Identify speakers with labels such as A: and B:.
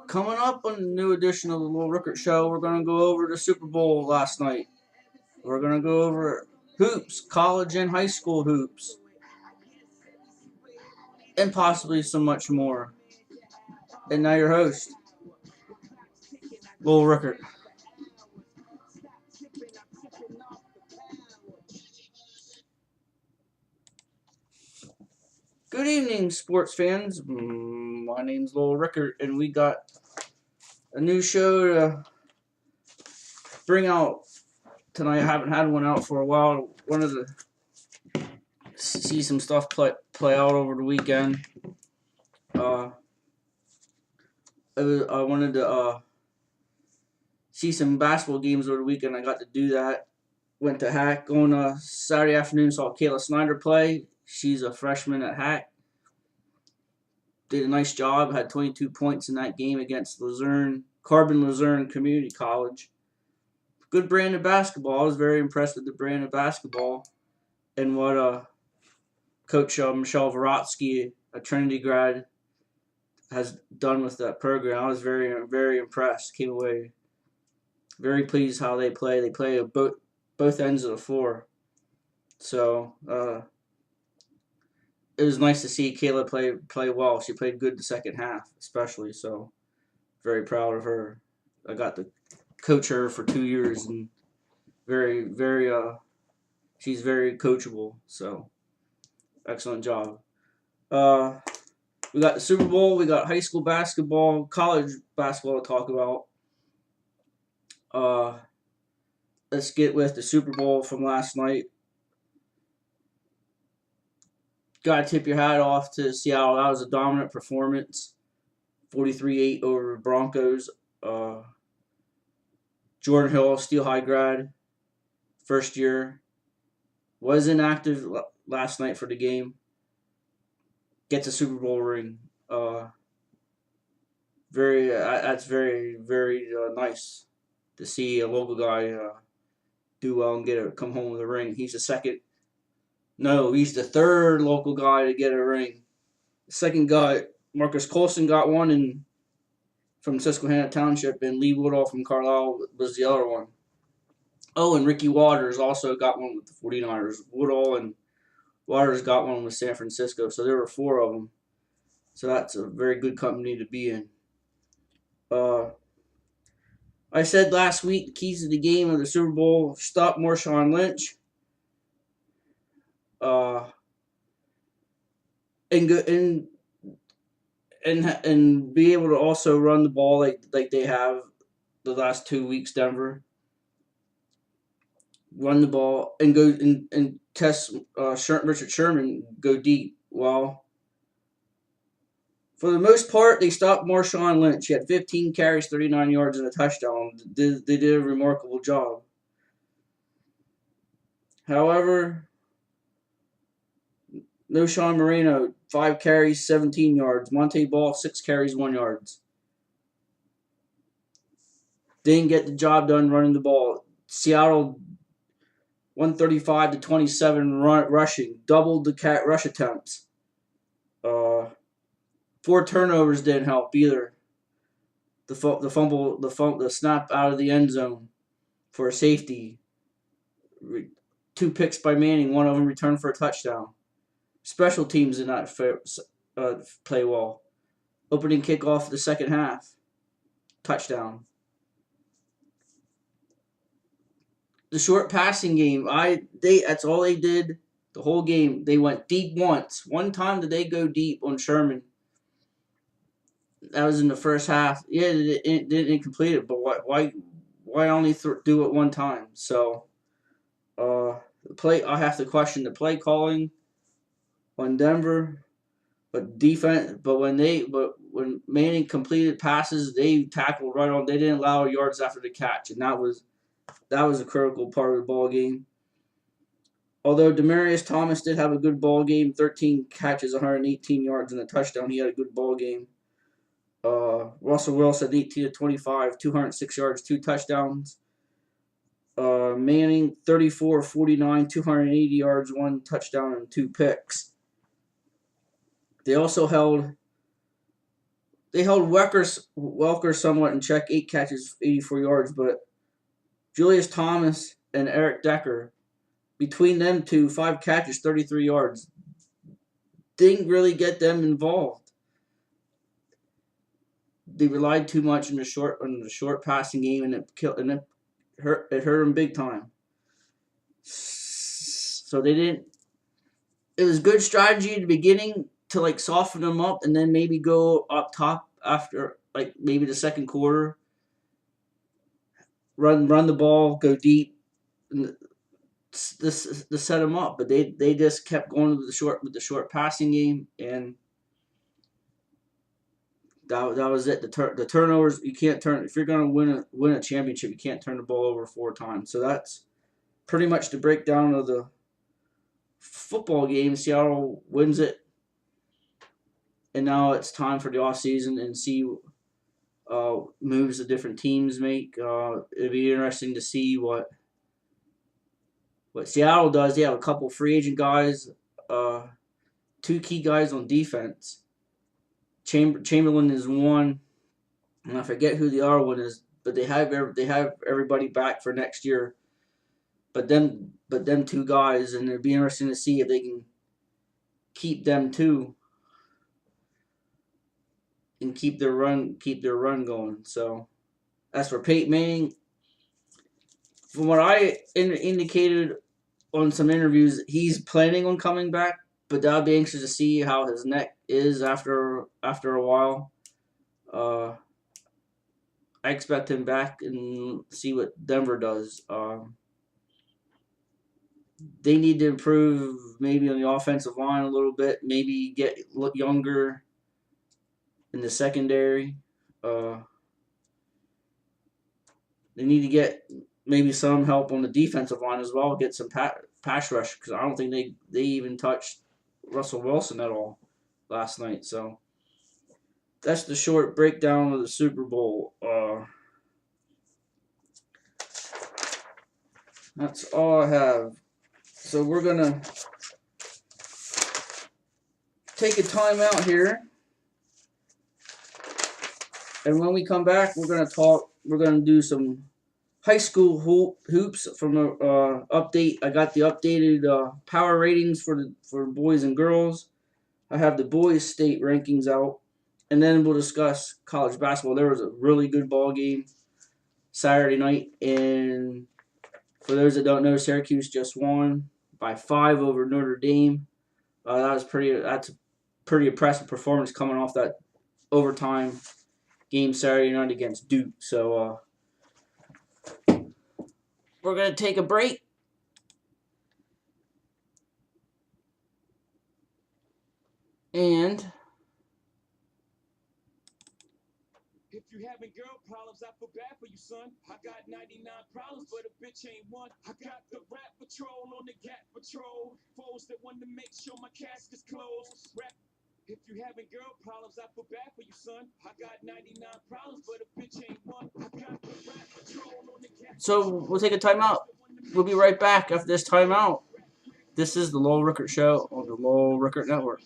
A: Coming up on the new edition of the Little Rickert Show, we're going to go over the Super Bowl last night. We're going to go over hoops, college and high school hoops, and possibly so much more. And now your host, Little Rickert. Good evening, sports fans. My name's Lowell Rickert, and we got a new show to bring out tonight. I haven't had one out for a while. Wanted to see some stuff play out over the weekend. I wanted to see some basketball games over the weekend. I got to do that. Went to Hack on Saturday afternoon. Saw Kayla Snyder play. She's a freshman at Hack. Did a nice job. Had 22 points in that game against Carbon Luzerne Community College. Good brand of basketball. I was very impressed with the brand of basketball and what Coach Michelle Vorotsky, a Trinity grad, has done with that program. I was very, very impressed. Came away very pleased how they play. They play both ends of the floor. So it was nice to see Kayla play well. She played good the second half, especially. So very proud of her. I got to coach her for 2 years, and she's very coachable. So excellent job. We got the Super Bowl. We got high school basketball, college basketball to talk about. Let's get with the Super Bowl from last night. Got to tip your hat off to Seattle. That was a dominant performance. 43-8 over Broncos. Jordan Hill, Steel High grad, first year. Was inactive last night for the game. Gets a Super Bowl ring. That's very, very nice to see a local guy do well and come home with a ring. He's the third local guy to get a ring. The second guy, Marcus Colson, got one from Susquehanna Township, and Lee Woodall from Carlisle was the other one. Oh, and Ricky Waters also got one with the 49ers. Woodall and Waters got one with San Francisco, so there were 4 of them. So that's a very good company to be in. I said last week the keys to the game of the Super Bowl: stop Marshawn Lynch, and go and be able to also run the ball like they have the last 2 weeks. Denver run the ball and go and test Richard Sherman, go deep. Well, for the most part, they stopped Marshawn Lynch. He had 15 carries, 39 yards, and a touchdown. They did a remarkable job. However, no Sean Moreno, 5 carries, 17 yards. Monte Ball, 6 carries, 1 yard. Didn't get the job done running the ball. Seattle, 135 to 27 rushing, doubled the rush attempts. 4 turnovers didn't help either. The snap out of the end zone for a safety. 2 picks by Manning, one of them returned for a touchdown. Special teams did not play well. Opening kickoff of the second half, touchdown. The short passing game, that's all they did the whole game. They went deep once. One time did they go deep on Sherman. That was in the first half. Yeah, it didn't complete it, but why only do it one time? So, I have to question the play calling on Denver, but defense. But when Manning completed passes, they tackled right on. They didn't allow yards after the catch, and that was a critical part of the ball game. Although Demaryius Thomas did have a good ball game, 13 catches, 118 yards, and a touchdown. He had a good ball game. Russell Wilson, 18 to 25, 206 yards, 2 touchdowns. Manning, 34 49, 280 yards, 1 touchdown, and 2 picks. They also held They held Welker somewhat in check, 8 catches, 84 yards, but Julius Thomas and Eric Decker, between them two, 5 catches, 33 yards, didn't really get them involved. They relied too much on the short passing game, and it hurt them big time. So they didn't. It was good strategy at the beginning to like soften them up, and then maybe go up top after like maybe the second quarter. Run the ball, go deep, and this to set them up. But they just kept going with the short passing game, and that was it. The turnovers, you can't turn if you're gonna win a championship. You can't turn the ball over 4 times. So that's pretty much the breakdown of the football game. Seattle wins it, and now it's time for the off season and see moves the different teams make. It'd be interesting to see what Seattle does. They have a couple free agent guys, 2 key guys on defense. Chamberlain is one, and I forget who the other one is. But they have everybody back for next year. But them 2 guys, and it'd be interesting to see if they can keep them too and keep their run going. So as for Peyton Manning, from what I indicated on some interviews, he's planning on coming back, but I'll be anxious to see how his neck is after a while. I expect him back and see what Denver does. They need to improve maybe on the offensive line a little bit, maybe look younger in the secondary. They need to get maybe some help on the defensive line as well, get some pass rush, because I don't think they even touched Russell Wilson at all last night. So that's the short breakdown of the Super Bowl. That's all I have. So we're gonna take a time out here, and when we come back, we're gonna do some high school hoops from the update. I got the updated power ratings for boys and girls. I have the boys state rankings out, and then we'll discuss college basketball. There was a really good ball game Saturday night, and for those that don't know, Syracuse just won by 5 over Notre Dame. That's a pretty impressive performance coming off that overtime game Saturday night against Duke. So we're gonna take a break. And
B: if you having girl problems, I feel bad for you, son. I got 99 problems, but a bitch ain't one. I got the rap patrol on the Gap Patrol. Foes that want to make sure my casket's closed. Rap. If you having girl problems, I feel bad for you, son. I got 99 problems, but a bitch ain't one. I got the rap patrol on the Gap Patrol.
A: so we'll take a timeout. We'll be right back after this timeout. This is the Lowell Rickert Show on the Lowell Rickert Network.